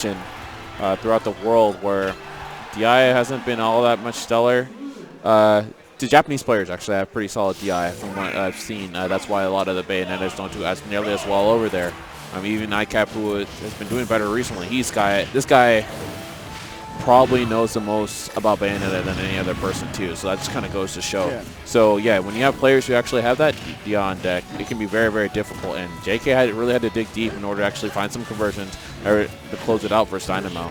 throughout the world where DI hasn't been all that much stellar. The Japanese players actually have pretty solid DI from what I've seen. That's why a lot of the Bayonettas don't do as nearly as well over there. Even ICAP, who has been doing better recently, this guy probably knows the most about Bayonetta than any other person too. So that just kind of goes to show. Yeah. So yeah, when you have players who actually have that DI on deck, it can be very, very difficult. And JK really had to dig deep in order to actually find some conversions to close it out versus Dynamo.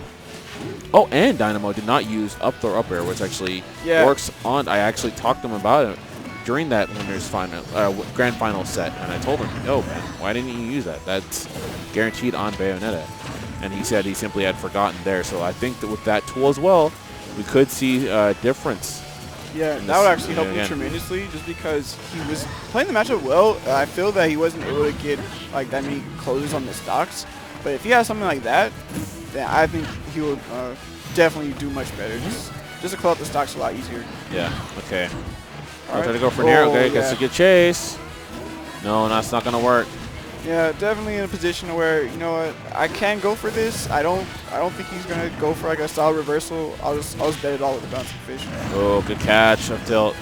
Oh, and Dynamo did not use up throw up air, which actually works on. I actually talked to him about it during that winners final, grand final set, and I told him, "Yo, man, why didn't you use that? That's guaranteed on Bayonetta." And he said he simply had forgotten there. So I think that with that tool as well, we could see a difference. Yeah, that would actually help me tremendously, just because he was playing the matchup well. I feel that he wasn't able to get like that many closes on the stocks, but if he has something like that, then I think he would definitely do much better. Just to close out the stocks a lot easier. Yeah. Okay. I'll try to go for Nair. Okay, gets a good chase. No, that's not gonna work. Yeah, definitely in a position where, you know what, I can go for this. I don't think he's gonna go for like a solid reversal. I'll just bet it all with the bouncing fish. Oh, good catch up tilt.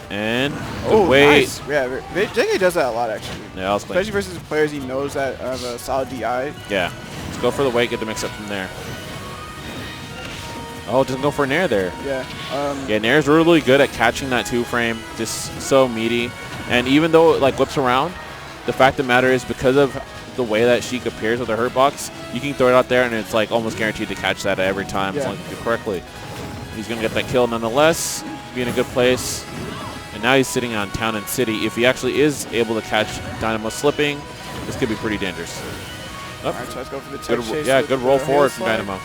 And wait. Nice. Yeah, JK does that a lot actually. Yeah, that was clean. Especially versus players he knows that have a solid DI. Yeah. Let's go for the wait, get the mix up from there. Oh, doesn't go for Nair there. Yeah. Yeah, Nair's really good at catching that 2-frame. Just so meaty. And even though it like whips around, the fact of the matter is because of the way that Sheik appears with the hurt box, you can throw it out there and it's like almost guaranteed to catch that every time as long as you do it correctly. He's going to get that kill nonetheless, be in a good place. And now he's sitting on Town and City. If he actually is able to catch Dynamo slipping, this could be pretty dangerous. Oh. All right, so let's go for the tech chase. Yeah, good roll forward from Dynamo. All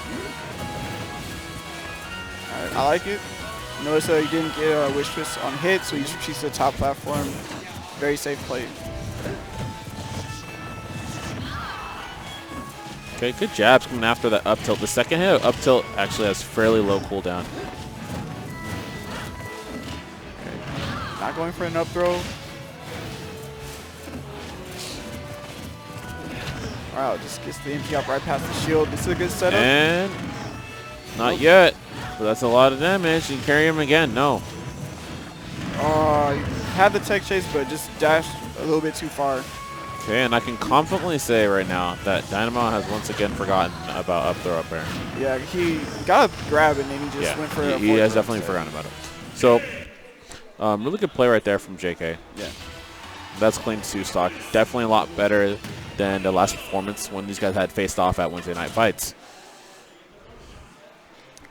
right, I like it. Notice he didn't get a wish twist on hit, so he just retreats to the top platform. Very safe play. Okay, good jabs coming after that up tilt. The second hit up tilt actually has fairly low cooldown. Okay. Not going for an up throw. Wow, just gets the empty up right past the shield. This is a good setup. And not yet. But that's a lot of damage. You can carry him again. No. He had the tech chase, but just dashed a little bit too far. Okay, and I can confidently say right now that Dynamo has once again forgotten about up throw up air. Yeah, he got a grab and then he just went for a he has definitely forgotten about it. So, really good play right there from JK. Yeah. That's clean 2 stock. Definitely a lot better than the last performance when these guys had faced off at Wednesday Night Fights.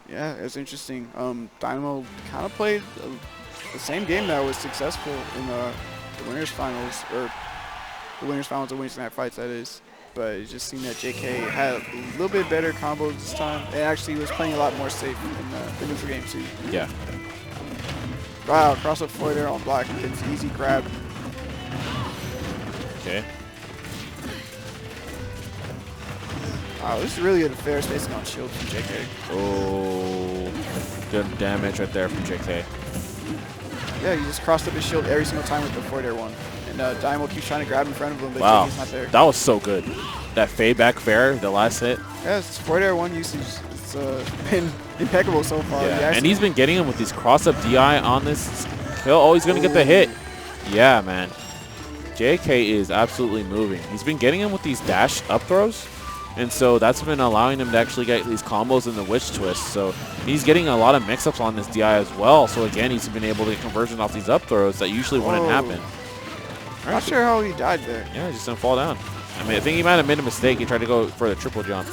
Yeah, it's interesting. Dynamo kind of played the same game that was successful in the winners finals, or the winners finals of Wednesday Night Fights, that is. But it just seemed that JK had a little bit better combos this time, and actually was playing a lot more safe in the neutral game too. Yeah. Wow, cross up forward there on block, gets an easy grab. Okay. Wow, this is really a fair spacing on shield from JK. Oh, good damage right there from JK. Yeah, he just crossed up his shield every single time with the forward air one. And Dynamo keeps trying to grab in front of him, but JK's not there. That was so good. That fade back fair, the last hit. Yeah, it's forward air one usage. It's been impeccable so far. Yeah, and he's been getting him with these cross-up DI on this kill. Oh, he's going to get the hit. Yeah, man. JK is absolutely moving. He's been getting him with these dash up throws. And so that's been allowing him to actually get these combos in the witch twist. So he's getting a lot of mix-ups on this DI as well. So again, he's been able to get conversion off these up throws that usually wouldn't happen. I'm not sure how he died there. Yeah, he just didn't fall down. I mean, I think he might have made a mistake. He tried to go for the triple jump.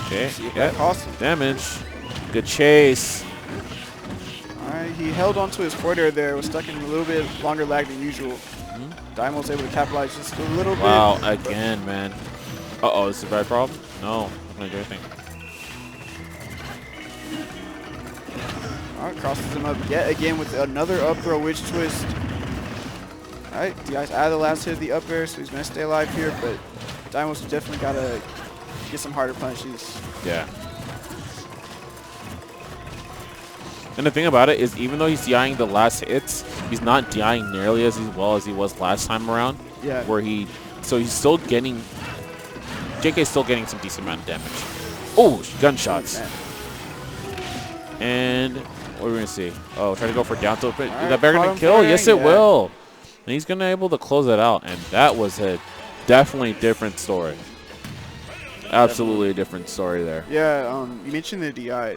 Okay, yeah, damage. Good chase. All right, he held onto his forward air there. Was stuck in a little bit longer lag than usual. Dynamo's able to capitalize just a little bit. Wow, again, man. Uh-oh, is this a bad problem? No, I'm going to do anything. All right, crosses him up yet again with another up throw witch twist. All right, DI's out of the last hit of the up air, so he's going to stay alive here, but Dynamo's definitely got to get some harder punches. Yeah. And the thing about it is, even though he's DIing the last hits, he's not DIing nearly as well as he was last time around. Yeah. So he's still getting JK's still getting some decent amount of damage. Oh, gunshots. Man. And what are we going to see? Oh, try to go for down tilt. Is Right, that better caught going him to kill? there, Yes, it yeah. will. And he's going to be able to close it out. And that was a definitely different story. Absolutely a different story there. Yeah, you mentioned the DI.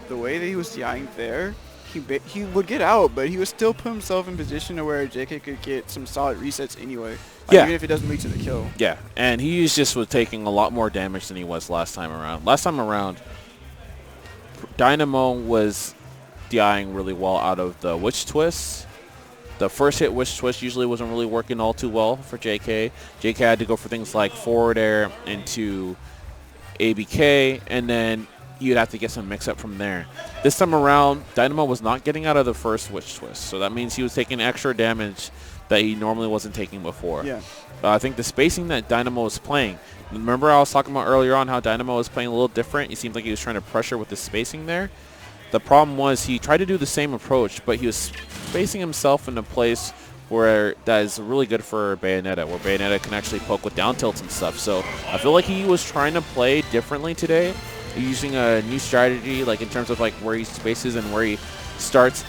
The way that he was DIing there, he would get out, but he would still put himself in position to where JK could get some solid resets anyway. Like, Yeah. Even if it doesn't lead to the kill. Yeah, and he was taking a lot more damage than he was last time around. Last time around, Dynamo was DIing really well out of the witch twist. The first hit witch twist usually wasn't really working all too well for JK. JK had to go for things like forward air into ABK, and then you'd have to get some mix-up from there. This time around, Dynamo was not getting out of the first witch twist, so that means he was taking extra damage that he normally wasn't taking before. Yeah. I think the spacing that Dynamo was playing, remember I was talking about earlier on how Dynamo was playing a little different? It seemed like he was trying to pressure with the spacing there. The problem was he tried to do the same approach, but he was spacing himself in a place where that is really good for Bayonetta, where Bayonetta can actually poke with down tilts and stuff. So I feel like he was trying to play differently today, using a new strategy, like in terms of like where he spaces and where he starts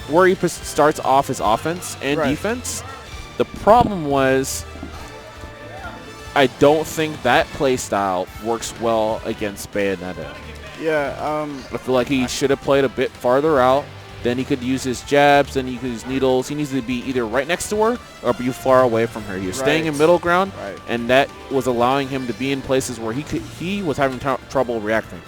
off his offense and Right. defense. The problem was, I don't think that play style works well against Bayonetta. Yeah. I feel like he should have played a bit farther out. Then he could use his jabs. Then he could use needles. He needs to be either right next to her or be far away from her. He was staying in middle ground, Right. and that was allowing him to be in places where he was having trouble reacting.